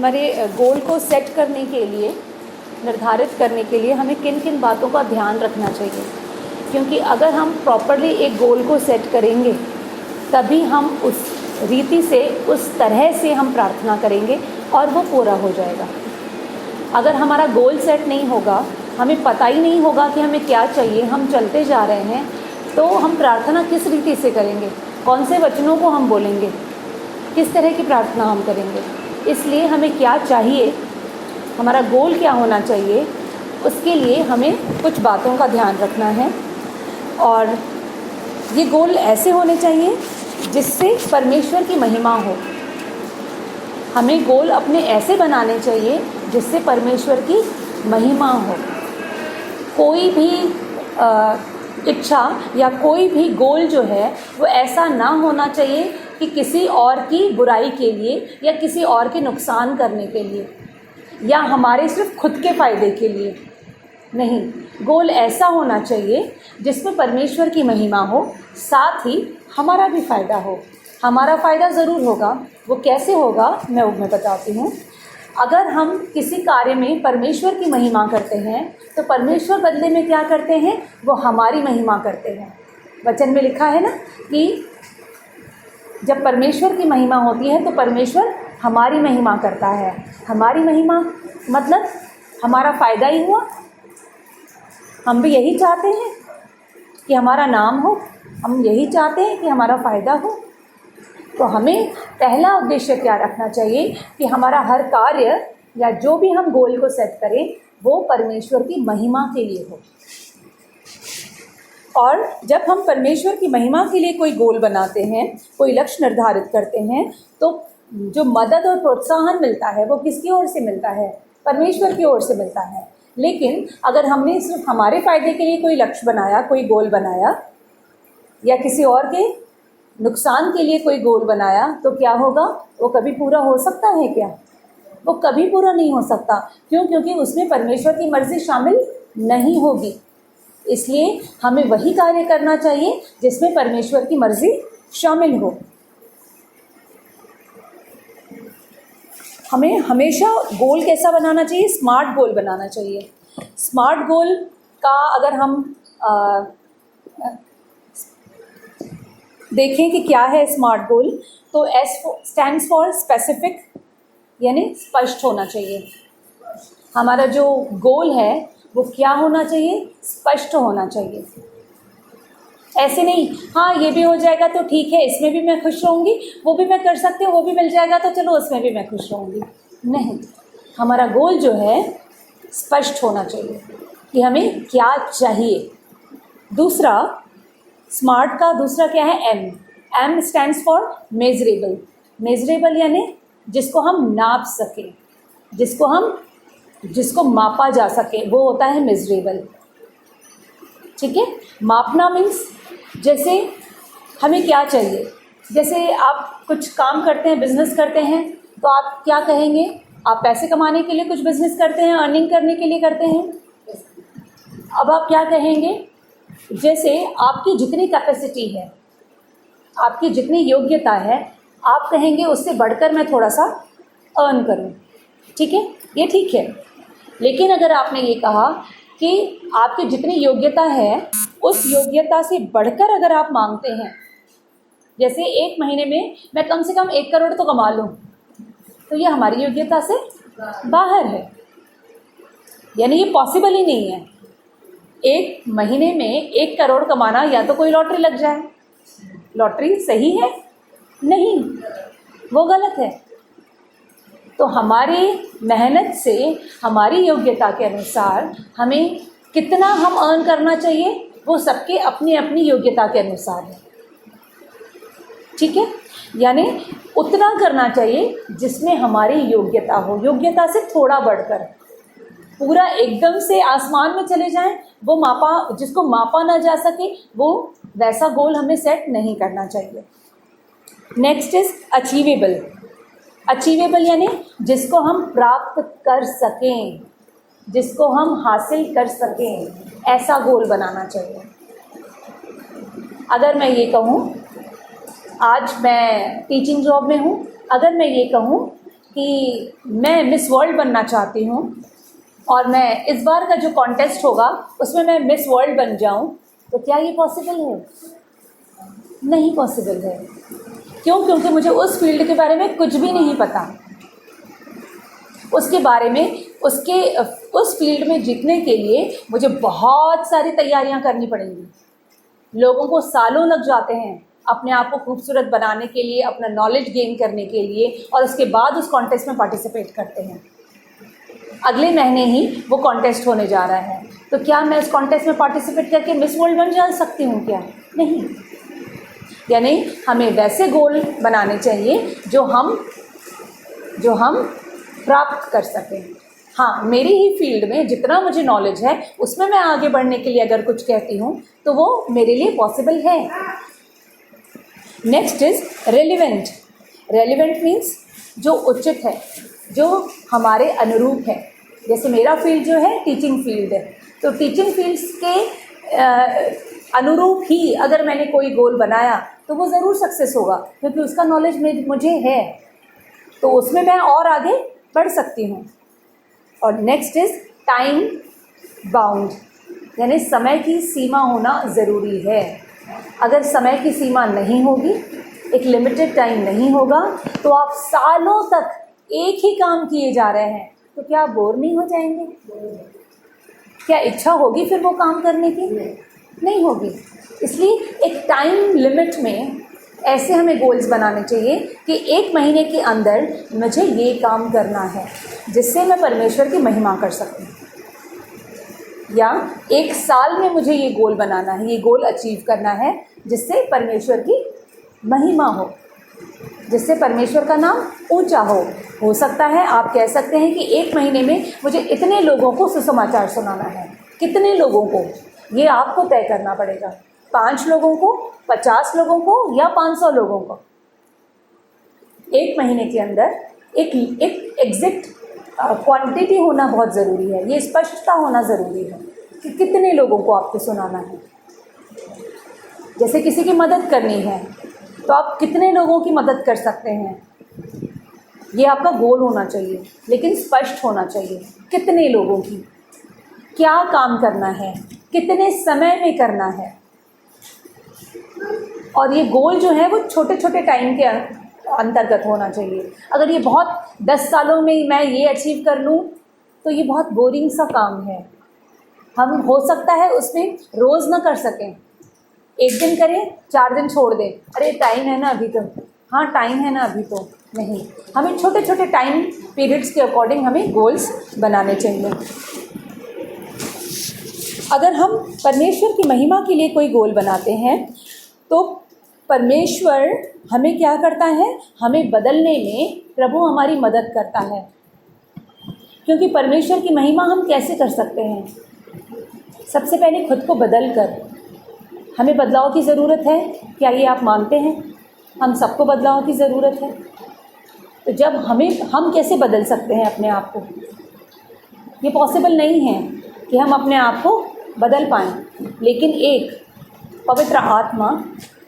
हमारे गोल को सेट करने के लिए, निर्धारित करने के लिए हमें किन किन बातों का ध्यान रखना चाहिए, क्योंकि अगर हम प्रॉपरली एक गोल को सेट करेंगे तभी हम उस रीति से, उस तरह से हम प्रार्थना करेंगे और वो पूरा हो जाएगा। अगर हमारा गोल सेट नहीं होगा, हमें पता ही नहीं होगा कि हमें क्या चाहिए, हम चलते जा रहे हैं, तो हम प्रार्थना किस रीति से करेंगे, कौन से वचनों को हम बोलेंगे, किस तरह की प्रार्थना हम करेंगे। इसलिए हमें क्या चाहिए, हमारा गोल क्या होना चाहिए, उसके लिए हमें कुछ बातों का ध्यान रखना है। और ये गोल ऐसे होने चाहिए जिससे परमेश्वर की महिमा हो। हमें गोल अपने ऐसे बनाने चाहिए जिससे परमेश्वर की महिमा हो। कोई भी इच्छा या कोई भी गोल जो है वो ऐसा ना होना चाहिए कि किसी और की बुराई के लिए या किसी और के नुकसान करने के लिए या हमारे सिर्फ खुद के फ़ायदे के लिए नहीं। गोल ऐसा होना चाहिए जिसमें परमेश्वर की महिमा हो, साथ ही हमारा भी फ़ायदा हो। हमारा फ़ायदा ज़रूर होगा, वो कैसे होगा मैं बताती हूँ। अगर हम किसी कार्य में परमेश्वर की महिमा करते हैं तो परमेश्वर बदले में क्या करते हैं, वो हमारी महिमा करते हैं। वचन में लिखा है ना कि जब परमेश्वर की महिमा होती है तो परमेश्वर हमारी महिमा करता है। हमारी महिमा मतलब हमारा फ़ायदा ही हुआ। हम भी यही चाहते हैं कि हमारा नाम हो, हम यही चाहते हैं कि हमारा फ़ायदा हो। तो हमें पहला उद्देश्य क्या रखना चाहिए कि हमारा हर कार्य या जो भी हम गोल को सेट करें वो परमेश्वर की महिमा के लिए हो। और जब हम परमेश्वर की महिमा के लिए कोई गोल बनाते हैं, कोई लक्ष्य निर्धारित करते हैं, तो जो मदद और प्रोत्साहन मिलता है वो किसकी ओर से मिलता है, परमेश्वर की ओर से मिलता है। लेकिन अगर हमने सिर्फ हमारे फ़ायदे के लिए कोई लक्ष्य बनाया, कोई गोल बनाया या किसी और के नुकसान के लिए कोई गोल बनाया, तो क्या होगा, वो कभी पूरा हो सकता है क्या? वो कभी पूरा नहीं हो सकता। क्यों? क्योंकि उसमें परमेश्वर की मर्ज़ी शामिल नहीं होगी। इसलिए हमें वही कार्य करना चाहिए जिसमें परमेश्वर की मर्ज़ी शामिल हो। हमें हमेशा गोल कैसा बनाना चाहिए? स्मार्ट गोल बनाना चाहिए। स्मार्ट गोल का अगर हम देखें कि क्या है स्मार्ट गोल, तो S स्टैंड्स फॉर स्पेसिफिक, यानी स्पष्ट होना चाहिए। हमारा जो गोल है वो क्या होना चाहिए? स्पष्ट होना चाहिए। ऐसे नहीं, हाँ ये भी हो जाएगा तो ठीक है, इसमें भी मैं खुश रहूँगी, वो भी मैं कर सकती हूँ, वो भी मिल जाएगा तो चलो उसमें भी मैं खुश रहूँगी। नहीं, हमारा गोल जो है स्पष्ट होना चाहिए कि हमें क्या चाहिए। दूसरा, स्मार्ट का दूसरा क्या है? M stands for measurable. Measurable यानी जिसको हम नाप सकें, जिसको मापा जा सके, वो होता है मेजरेबल। ठीक है, मापना मीन्स जैसे हमें क्या चाहिए। जैसे आप कुछ काम करते हैं, बिजनेस करते हैं, तो आप क्या कहेंगे? आप पैसे कमाने के लिए कुछ बिजनेस करते हैं, अर्निंग करने के लिए करते हैं। अब आप क्या कहेंगे? जैसे आपकी जितनी कैपेसिटी है, आपकी जितनी योग्यता है, आप कहेंगे उससे बढ़कर मैं थोड़ा सा अर्न करूं। ठीक है, ये ठीक है। लेकिन अगर आपने ये कहा कि आपकी जितनी योग्यता है उस योग्यता से बढ़कर अगर आप मांगते हैं, जैसे एक महीने में मैं कम से कम 1 करोड़ तो कमा लूं, तो ये हमारी योग्यता से बाहर है, यानी ये पॉसिबल ही नहीं है। एक महीने में 1 करोड़ कमाना, या तो कोई लॉटरी लग जाए। लॉटरी सही है? नहीं, वो गलत है। तो हमारी मेहनत से, हमारी योग्यता के अनुसार हमें कितना हम अर्न करना चाहिए, वो सबके अपनी अपनी योग्यता के अनुसार है। ठीक है, यानी उतना करना चाहिए जिसमें हमारी योग्यता हो, योग्यता से थोड़ा बढ़कर। पूरा एकदम से आसमान में चले जाएं, वो जिसको मापा ना जा सके, वो वैसा गोल हमें सेट नहीं करना चाहिए। Next is achievable. अचीवेबल यानी जिसको हम प्राप्त कर सकें, जिसको हम हासिल कर सकें, ऐसा गोल बनाना चाहिए। अगर मैं ये कहूँ, आज मैं टीचिंग जॉब में हूँ, अगर मैं ये कहूँ कि मैं मिस वर्ल्ड बनना चाहती हूँ और मैं इस बार का जो कॉन्टेस्ट होगा उसमें मैं मिस वर्ल्ड बन जाऊँ, तो क्या ये पॉसिबल है? नहीं पॉसिबल है। क्यों? क्योंकि मुझे उस फील्ड के बारे में कुछ भी नहीं पता। उसके बारे में उस फील्ड में जीतने के लिए मुझे बहुत सारी तैयारियां करनी पड़ेंगी। लोगों को सालों लग जाते हैं अपने आप को खूबसूरत बनाने के लिए, अपना नॉलेज गेन करने के लिए, और उसके बाद उस कॉन्टेस्ट में पार्टिसिपेट करते हैं। अगले महीने ही वो कॉन्टेस्ट होने जा रहा है, तो क्या मैं उस कॉन्टेस्ट में पार्टिसिपेट करके मिस वर्ल्ड बन जा सकती हूँ क्या? नहीं। यानी हमें वैसे गोल बनाने चाहिए जो हम प्राप्त कर सकें। हाँ, मेरी ही फील्ड में जितना मुझे नॉलेज है उसमें मैं आगे बढ़ने के लिए अगर कुछ कहती हूँ तो वो मेरे लिए पॉसिबल है। Next is relevant. Relevant means जो उचित है, जो हमारे अनुरूप है। जैसे मेरा फील्ड जो है टीचिंग फील्ड है, तो टीचिंग फील्ड्स के अनुरूप ही अगर मैंने कोई गोल बनाया तो वो ज़रूर सक्सेस होगा, क्योंकि उसका नॉलेज मुझे है, तो उसमें मैं और आगे बढ़ सकती हूँ। और नेक्स्ट इज़ टाइम बाउंड, यानी समय की सीमा होना ज़रूरी है। अगर समय की सीमा नहीं होगी, एक लिमिटेड टाइम नहीं होगा, तो आप सालों तक एक ही काम किए जा रहे हैं, तो क्या आप बोर नहीं हो जाएंगे? क्या इच्छा होगी फिर वो काम करने की? नहीं होगी। इसलिए एक टाइम लिमिट में ऐसे हमें गोल्स बनाने चाहिए कि 1 महीने के अंदर मुझे ये काम करना है जिससे मैं परमेश्वर की महिमा कर सकूं, या 1 साल में मुझे ये गोल बनाना है, ये गोल अचीव करना है जिससे परमेश्वर की महिमा हो, जिससे परमेश्वर का नाम ऊंचा हो सकता है आप कह सकते हैं कि 1 महीने में मुझे इतने लोगों को सुसमाचार सुनाना है। कितने लोगों को, ये आपको तय करना पड़ेगा। 5 लोगों को, 50 लोगों को, या 500 लोगों को। 1 महीने के अंदर एक एग्जैक्ट क्वांटिटी होना बहुत ज़रूरी है। ये स्पष्टता होना ज़रूरी है कि कितने लोगों को आपको सुनाना है। जैसे किसी की मदद करनी है तो आप कितने लोगों की मदद कर सकते हैं, ये आपका गोल होना चाहिए, लेकिन स्पष्ट होना चाहिए। कितने लोगों की, क्या काम करना है, कितने समय में करना है। और ये गोल जो है वो छोटे छोटे टाइम के अंतर्गत होना चाहिए। अगर ये बहुत 10 सालों में मैं ये अचीव कर लूँ तो ये बहुत बोरिंग सा काम है। हम हो सकता है उसमें रोज़ ना कर सकें, 1 दिन करें, 4 दिन छोड़ दें, अरे टाइम है ना अभी तो, हाँ टाइम है ना अभी तो। नहीं, हमें छोटे छोटे टाइम पीरियड्स के अकॉर्डिंग हमें गोल्स बनाने चाहिए। अगर हम परमेश्वर की महिमा के लिए कोई गोल बनाते हैं तो परमेश्वर हमें क्या करता है, हमें बदलने में प्रभु हमारी मदद करता है। क्योंकि परमेश्वर की महिमा हम कैसे कर सकते हैं? सबसे पहले खुद को बदल कर। हमें बदलाव की ज़रूरत है, क्या ये आप मानते हैं? हम सबको बदलाव की ज़रूरत है। तो जब हम कैसे बदल सकते हैं अपने आप को? ये पॉसिबल नहीं है कि हम अपने आप को बदल पाएँ, लेकिन एक पवित्र आत्मा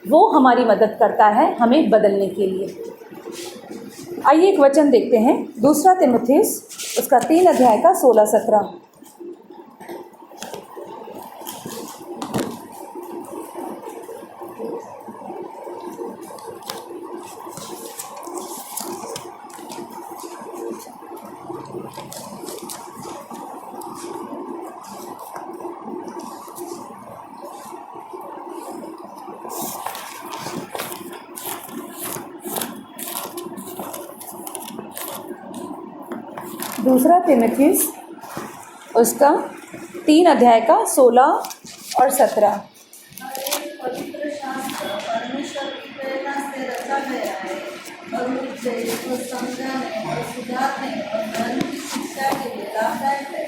वो हमारी मदद करता है हमें बदलने के लिए। आइए एक वचन देखते हैं, 2 तीमुथियुस उसका 3 अध्याय का 16-17। दूसरा तीमुथियुस उसका 3 अध्याय का 16 और 17। पवित्र शास्त्र परमेश्वर की प्रेरणा से रचा गया है और मुझसे इसको समझाने और सुधारने और धर्म की शिक्षा के लिए लाभदायक है,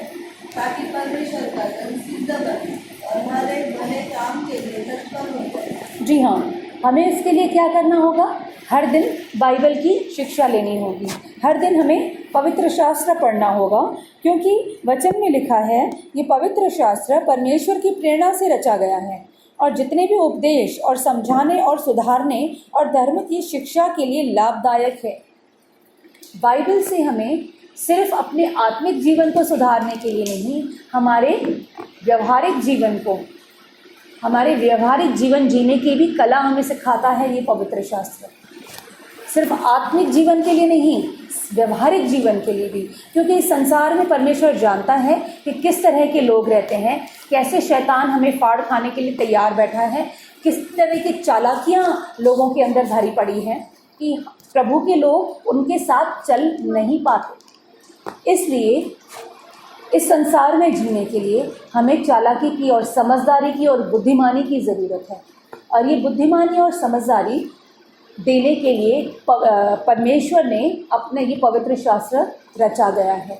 ताकि परमेश्वर का जन सिद्ध बने और हर एक भले काम के लिए तत्पर हो जाए। जी हाँ, हमें इसके लिए क्या करना होगा? हर दिन बाइबल की शिक्षा लेनी होगी, हर दिन हमें पवित्र शास्त्र पढ़ना होगा, क्योंकि वचन में लिखा है ये पवित्र शास्त्र परमेश्वर की प्रेरणा से रचा गया है और जितने भी उपदेश और समझाने और सुधारने और धर्म की शिक्षा के लिए लाभदायक है। बाइबल से हमें सिर्फ अपने आत्मिक जीवन को सुधारने के लिए नहीं, हमारे व्यवहारिक जीवन को, हमारे व्यवहारिक जीवन जीने की भी कला हमें सिखाता है ये पवित्र शास्त्र। सिर्फ आत्मिक जीवन के लिए नहीं, व्यवहारिक जीवन के लिए भी, क्योंकि इस संसार में परमेश्वर जानता है कि किस तरह के लोग रहते हैं, कैसे शैतान हमें फाड़ खाने के लिए तैयार बैठा है, किस तरह की चालाकियाँ लोगों के अंदर भरी पड़ी हैं कि प्रभु के लोग उनके साथ चल नहीं पाते। इसलिए इस संसार में जीने के लिए हमें चालाकी की और समझदारी की और बुद्धिमानी की ज़रूरत है। और ये बुद्धिमानी और समझदारी देने के लिए परमेश्वर ने अपना ये पवित्र शास्त्र रचा गया है,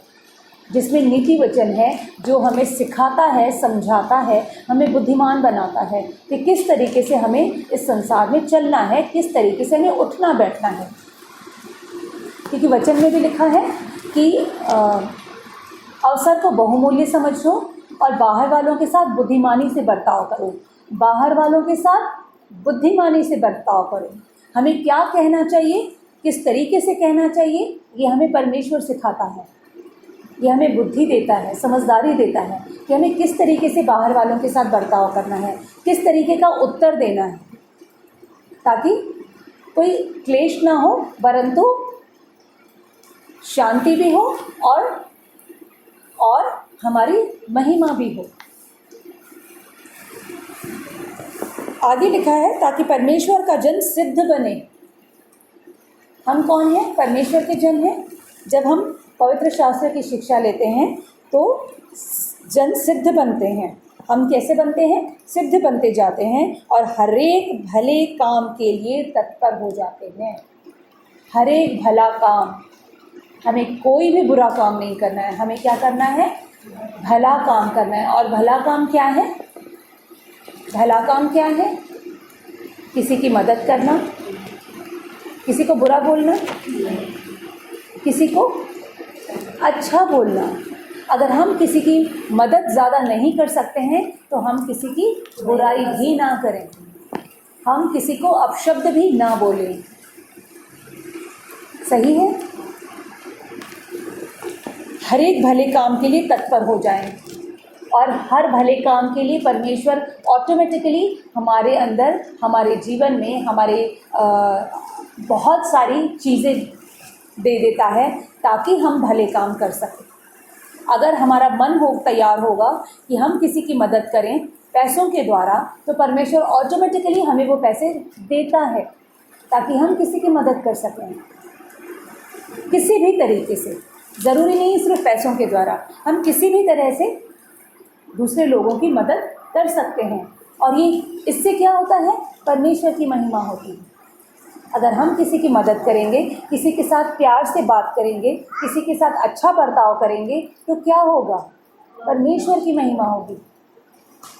जिसमें नीति वचन है जो हमें सिखाता है, समझाता है, हमें बुद्धिमान बनाता है कि किस तरीके से हमें इस संसार में चलना है, किस तरीके से हमें उठना बैठना है। क्योंकि वचन में भी लिखा है कि अवसर को बहुमूल्य समझो और बाहर वालों के साथ बुद्धिमानी से बर्ताव करो। बाहर वालों के साथ बुद्धिमानी से बर्ताव करो। हमें क्या कहना चाहिए, किस तरीके से कहना चाहिए, ये हमें परमेश्वर सिखाता है। ये हमें बुद्धि देता है, समझदारी देता है कि हमें किस तरीके से बाहर वालों के साथ बर्ताव करना है, किस तरीके का उत्तर देना है, ताकि कोई क्लेश ना हो, परंतु शांति भी हो और हमारी महिमा भी हो। आगे लिखा है ताकि परमेश्वर का जन सिद्ध बने। हम कौन हैं? परमेश्वर के जन हैं। जब हम पवित्र शास्त्र की शिक्षा लेते हैं तो जन सिद्ध बनते हैं। हम कैसे बनते हैं? सिद्ध बनते जाते हैं और हर एक भले काम के लिए तत्पर हो जाते हैं। हर एक भला काम, हमें कोई भी बुरा काम नहीं करना है, हमें क्या करना है? भला काम करना है। और भला काम क्या है? भला काम क्या है? किसी की मदद करना, किसी को बुरा बोलना, किसी को अच्छा बोलना। अगर हम किसी की मदद ज़्यादा नहीं कर सकते हैं तो हम किसी की बुराई भी ना करें, हम किसी को अपशब्द भी ना बोलें। सही है? हर एक भले काम के लिए तत्पर हो जाएं और हर भले काम के लिए परमेश्वर ऑटोमेटिकली हमारे अंदर, हमारे जीवन में, हमारे बहुत सारी चीज़ें दे देता है ताकि हम भले काम कर सकें। अगर हमारा मन तैयार होगा कि हम किसी की मदद करें पैसों के द्वारा, तो परमेश्वर ऑटोमेटिकली हमें वो पैसे देता है ताकि हम किसी की मदद कर सकें। किसी भी तरीके से, ज़रूरी नहीं सिर्फ पैसों के द्वारा, हम किसी भी तरह से दूसरे लोगों की मदद कर सकते हैं। और ये इससे क्या होता है? परमेश्वर की महिमा होती है। अगर हम किसी की मदद करेंगे, किसी के साथ प्यार से बात करेंगे, किसी के साथ अच्छा बर्ताव करेंगे, तो क्या होगा? परमेश्वर की महिमा होगी।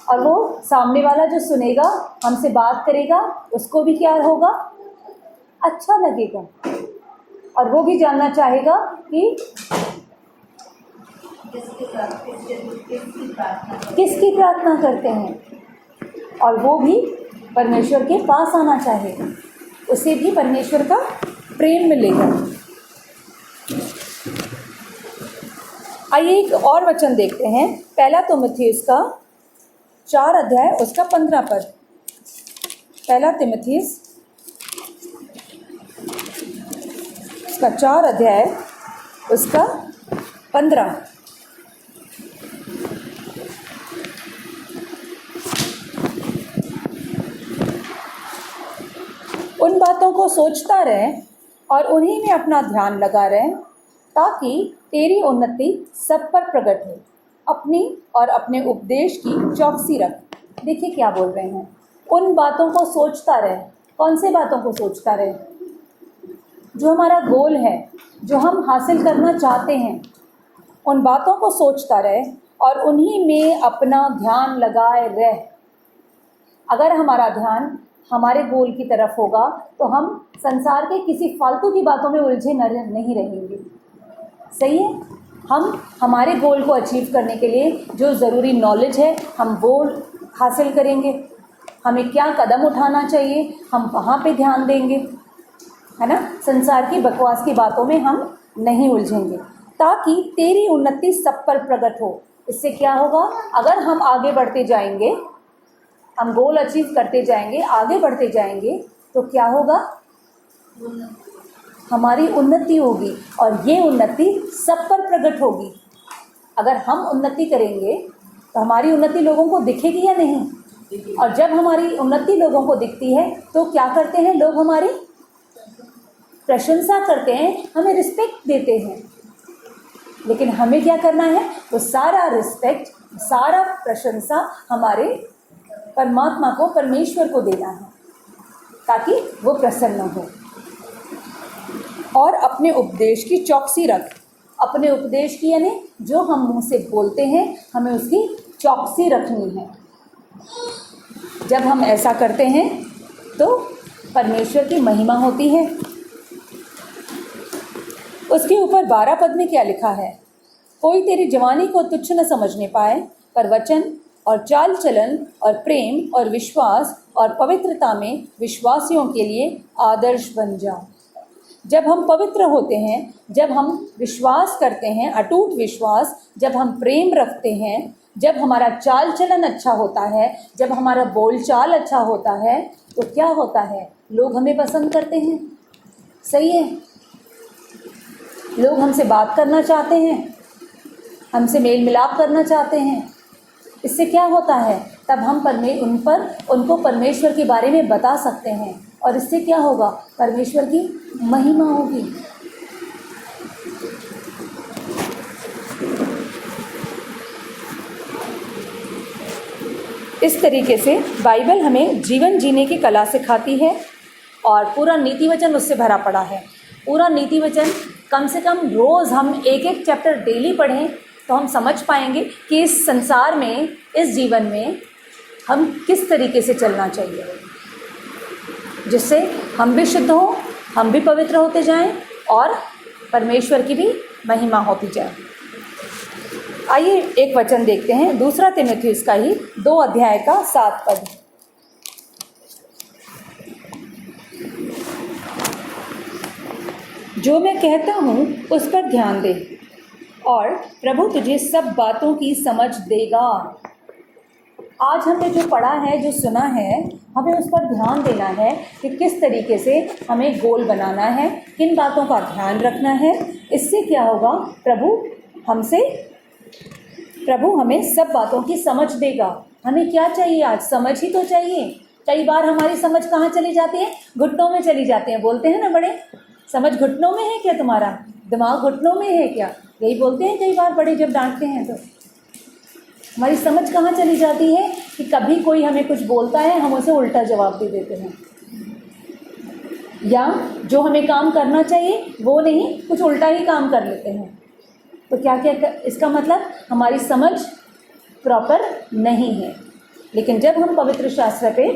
और वो सामने वाला जो सुनेगा, हमसे बात करेगा, उसको भी क्या होगा? अच्छा लगेगा। और वो भी जानना चाहेगा कि किसकी प्रार्थना करते हैं, और वो भी परमेश्वर के पास आना चाहेगा, उसे भी परमेश्वर का प्रेम मिलेगा। आइए एक और वचन देखते हैं, पहला तीमुथियुस का 4 अध्याय उसका 15 पद। पहला तीमुथियुस उसका 4 अध्याय उसका 15। उन बातों को सोचता रहे और उन्हीं में अपना ध्यान लगा रहे ताकि तेरी उन्नति सब पर प्रकट हो। अपनी और अपने उपदेश की चौकसी रख। देखिए क्या बोल रहे हैं, उन बातों को सोचता रहे। कौन से बातों को सोचता रहे? जो हमारा गोल है, जो हम हासिल करना चाहते हैं, उन बातों को सोचता रहे और उन्हीं में अपना ध्यान लगाए रहे। अगर हमारा ध्यान हमारे गोल की तरफ होगा तो हम संसार के किसी फालतू की बातों में उलझे नहीं रहेंगे। सही है? हम हमारे गोल को अचीव करने के लिए जो ज़रूरी नॉलेज है हम वो हासिल करेंगे। हमें क्या कदम उठाना चाहिए हम वहाँ पे ध्यान देंगे। है ना, संसार की बकवास की बातों में हम नहीं उलझेंगे, ताकि तेरी उन्नति सब पर प्रकट हो। इससे क्या होगा, अगर हम आगे बढ़ते जाएंगे, हम गोल अचीव करते जाएंगे, आगे बढ़ते जाएंगे, तो क्या होगा, हमारी उन्नति होगी और ये उन्नति सब पर प्रकट होगी। अगर हम उन्नति करेंगे तो हमारी उन्नति लोगों को दिखेगी या नहीं, और जब हमारी उन्नति लोगों को दिखती है तो क्या करते हैं लोग, हमारी प्रशंसा करते हैं, हमें रिस्पेक्ट देते हैं। लेकिन हमें क्या करना है, वो सारा रिस्पेक्ट, सारा प्रशंसा हमारे परमात्मा को, परमेश्वर को देना है, ताकि वो प्रसन्न हो। और अपने उपदेश की चौकसी रख। अपने उपदेश की यानी जो हम मुंह से बोलते हैं, हमें उसकी चौकसी रखनी है। जब हम ऐसा करते हैं तो परमेश्वर की महिमा होती है। उसके ऊपर 12 पद में क्या लिखा है, कोई तेरी जवानी को तुच्छ न समझने पाए, पर वचन और चाल चलन और प्रेम और विश्वास और पवित्रता में विश्वासियों के लिए आदर्श बन जा। जब हम पवित्र होते हैं, जब हम विश्वास करते हैं, अटूट विश्वास, जब हम प्रेम रखते हैं, जब हमारा चाल चलन अच्छा होता है, जब हमारा बोलचाल अच्छा होता है, तो क्या होता है, लोग हमें पसंद करते हैं। सही है, लोग हमसे बात करना चाहते हैं, हमसे मेल मिलाप करना चाहते हैं। इससे क्या होता है, तब हम उनको परमेश्वर के बारे में बता सकते हैं, और इससे क्या होगा, परमेश्वर की महिमा होगी। इस तरीके से बाइबल हमें जीवन जीने की कला सिखाती है, और पूरा नीति वचन उससे भरा पड़ा है। पूरा नीति वचन कम से कम रोज़ हम एक चैप्टर डेली पढ़ें तो हम समझ पाएंगे कि इस संसार में, इस जीवन में हम किस तरीके से चलना चाहिए, जिससे हम भी शुद्ध हों, हम भी पवित्र होते जाएं और परमेश्वर की भी महिमा होती जाए। आइए एक वचन देखते हैं, 2 तीमुथियुस का ही 2 अध्याय का 7 पद। जो मैं कहता हूँ उस पर ध्यान दे, और प्रभु तुझे सब बातों की समझ देगा। आज हमने जो पढ़ा है, जो सुना है, हमें उस पर ध्यान देना है कि किस तरीके से हमें गोल बनाना है, किन बातों का ध्यान रखना है। इससे क्या होगा, प्रभु हमें सब बातों की समझ देगा। हमें क्या चाहिए आज, समझ ही तो चाहिए। कई बार हमारी समझ कहाँ चली जाती है, घुटनों में चली जाती है। बोलते हैं ना बड़े, समझ घुटनों में है क्या, तुम्हारा दिमाग घुटनों में है क्या, यही बोलते हैं कई बार बड़े जब डांटते हैं। तो हमारी समझ कहाँ चली जाती है कि कभी कोई हमें कुछ बोलता है, हम उसे उल्टा जवाब दे देते हैं, या जो हमें काम करना चाहिए वो नहीं, कुछ उल्टा ही काम कर लेते हैं। तो क्या क्या इसका मतलब, हमारी समझ प्रॉपर नहीं है। लेकिन जब हम पवित्र शास्त्र पे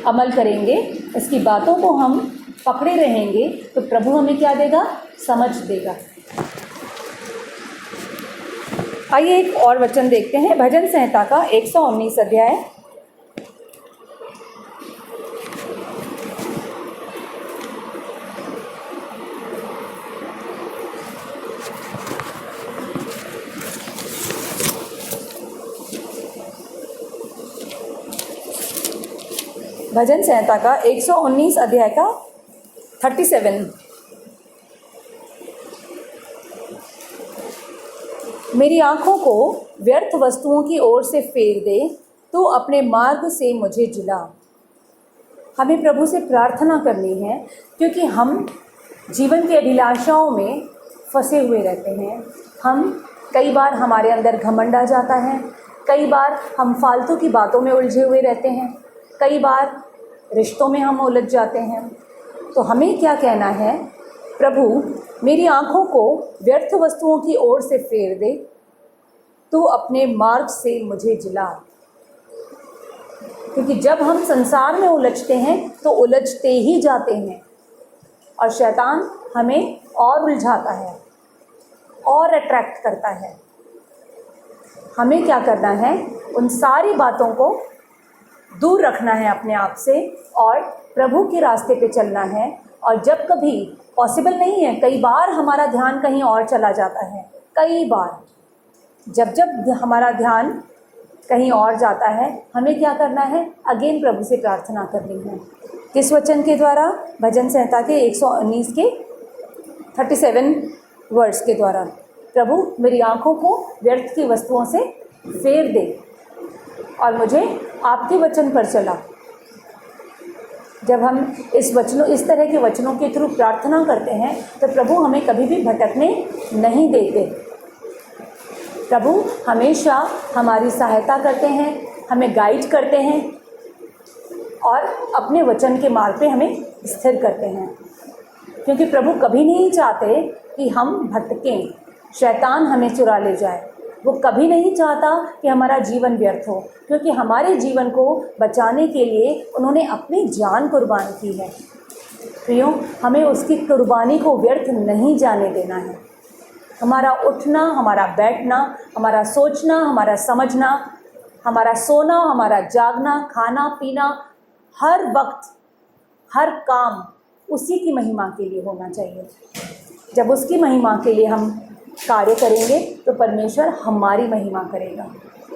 अमल करेंगे, इसकी बातों को हम पकड़े रहेंगे, तो प्रभु हमें क्या देगा, समझ देगा। आइए एक और वचन देखते हैं, भजन संहिता का 119 अध्याय। भजन संहिता का 119 अध्याय का 37। मेरी आँखों को व्यर्थ वस्तुओं की ओर से फेर दे, तो अपने मार्ग से मुझे जिला। हमें प्रभु से प्रार्थना करनी है, क्योंकि हम जीवन की अभिलाषाओं में फंसे हुए रहते हैं। कई बार हमारे अंदर घमंड आ जाता है, कई बार हम फालतू की बातों में उलझे हुए रहते हैं, कई बार रिश्तों में हम उलझ जाते हैं। तो हमें क्या कहना है, प्रभु मेरी आँखों को व्यर्थ वस्तुओं की ओर से फेर दे, तू अपने मार्ग से मुझे जिला। क्योंकि जब हम संसार में उलझते हैं तो उलझते ही जाते हैं, और शैतान हमें और उलझाता है और अट्रैक्ट करता है। हमें क्या करना है, उन सारी बातों को दूर रखना है अपने आप से और प्रभु के रास्ते पे चलना है। और जब कभी पॉसिबल नहीं है, कई बार हमारा ध्यान कहीं और चला जाता है, कई बार जब हमारा ध्यान कहीं और जाता है, हमें क्या करना है, अगेन प्रभु से प्रार्थना करनी है। किस वचन के द्वारा? भजन संहिता के 119 के 37 वर्ड्स के द्वारा, प्रभु मेरी आँखों को व्यर्थ की वस्तुओं से फेर दे और मुझे आपके वचन पर चला। जब हम इस तरह के वचनों के थ्रू प्रार्थना करते हैं तो प्रभु हमें कभी भी भटकने नहीं देते। प्रभु हमेशा हमारी सहायता करते हैं, हमें गाइड करते हैं और अपने वचन के मार्ग पे हमें स्थिर करते हैं, क्योंकि प्रभु कभी नहीं चाहते कि हम भटकें, शैतान हमें चुरा ले जाए। वो कभी नहीं चाहता कि हमारा जीवन व्यर्थ हो, क्योंकि हमारे जीवन को बचाने के लिए उन्होंने अपनी जान कुर्बान की है। प्रियो, हमें उसकी कुर्बानी को व्यर्थ नहीं जाने देना है। हमारा उठना, हमारा बैठना, हमारा सोचना, हमारा समझना, हमारा सोना, हमारा जागना, खाना पीना, हर वक्त हर काम उसी की महिमा के लिए होना चाहिए। जब उसकी महिमा के लिए हम कार्य करेंगे तो परमेश्वर हमारी महिमा करेगा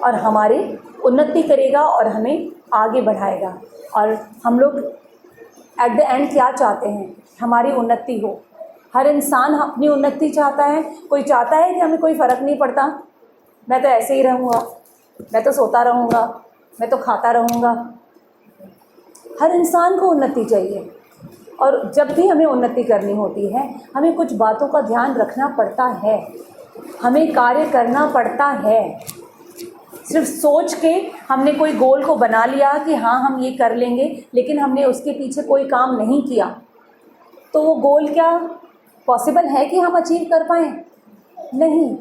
और हमारी उन्नति करेगा और हमें आगे बढ़ाएगा। और हम लोग एट द एंड क्या चाहते हैं? हमारी उन्नति हो। हर इंसान अपनी उन्नति चाहता है। कोई चाहता है कि हमें कोई फ़र्क नहीं पड़ता, मैं तो ऐसे ही रहूँगा, मैं तो सोता रहूँगा, मैं तो खाता रहूँगा। हर इंसान को उन्नति चाहिए और जब भी हमें उन्नति करनी होती है, हमें कुछ बातों का ध्यान रखना पड़ता है, हमें कार्य करना पड़ता है। सिर्फ सोच के हमने कोई गोल को बना लिया कि हाँ हम ये कर लेंगे, लेकिन हमने उसके पीछे कोई काम नहीं किया, तो वो गोल क्या पॉसिबल है कि हम अचीव कर पाएँ? नहीं,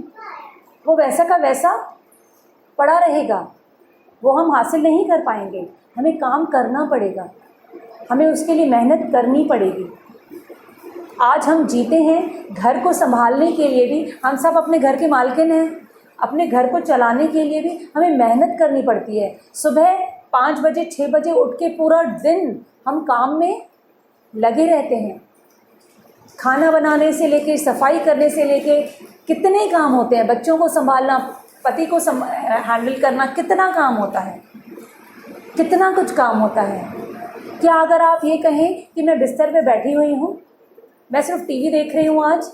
वो वैसा का वैसा पड़ा रहेगा, वो हम हासिल नहीं कर पाएंगे। हमें काम करना पड़ेगा, हमें उसके लिए मेहनत करनी पड़ेगी। आज हम जीते हैं, घर को संभालने के लिए भी हम सब अपने घर के मालकिन हैं। अपने घर को चलाने के लिए भी हमें मेहनत करनी पड़ती है। सुबह 5 बजे 6 बजे उठ के पूरा दिन हम काम में लगे रहते हैं। खाना बनाने से लेके, सफाई करने से लेके कितने काम होते हैं। बच्चों को संभालना, पति को हैंडल करना, कितना काम होता है, कितना कुछ काम होता है। क्या अगर आप ये कहें कि मैं बिस्तर पे बैठी हुई हूँ, मैं सिर्फ टीवी देख रही हूँ आज,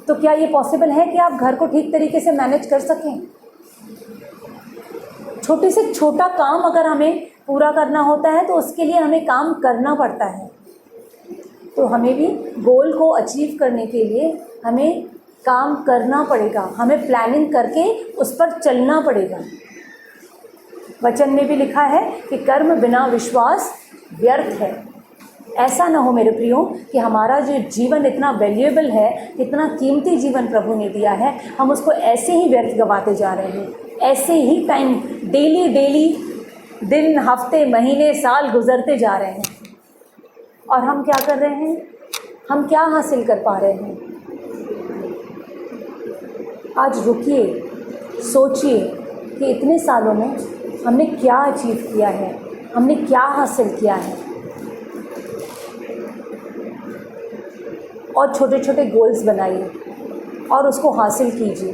तो क्या ये पॉसिबल है कि आप घर को ठीक तरीके से मैनेज कर सकें? छोटे से छोटा काम अगर हमें पूरा करना होता है तो उसके लिए हमें काम करना पड़ता है। तो हमें भी गोल को अचीव करने के लिए हमें काम करना पड़ेगा, हमें प्लानिंग करके उस पर चलना पड़ेगा। वचन में भी लिखा है कि कर्म बिना विश्वास व्यर्थ है। ऐसा ना हो मेरे प्रियो कि हमारा जो जीवन इतना वैल्यूएबल है, इतना कीमती जीवन प्रभु ने दिया है, हम उसको ऐसे ही व्यर्थ गंवाते जा रहे हैं। ऐसे ही टाइम डेली दिन, हफ्ते, महीने, साल गुजरते जा रहे हैं और हम क्या कर रहे हैं? हम क्या हासिल कर पा रहे हैं? आज रुकिए, सोचिए कि इतने सालों में हमने क्या अचीव किया है, हमने क्या हासिल किया है। और छोटे छोटे गोल्स बनाइए और उसको हासिल कीजिए।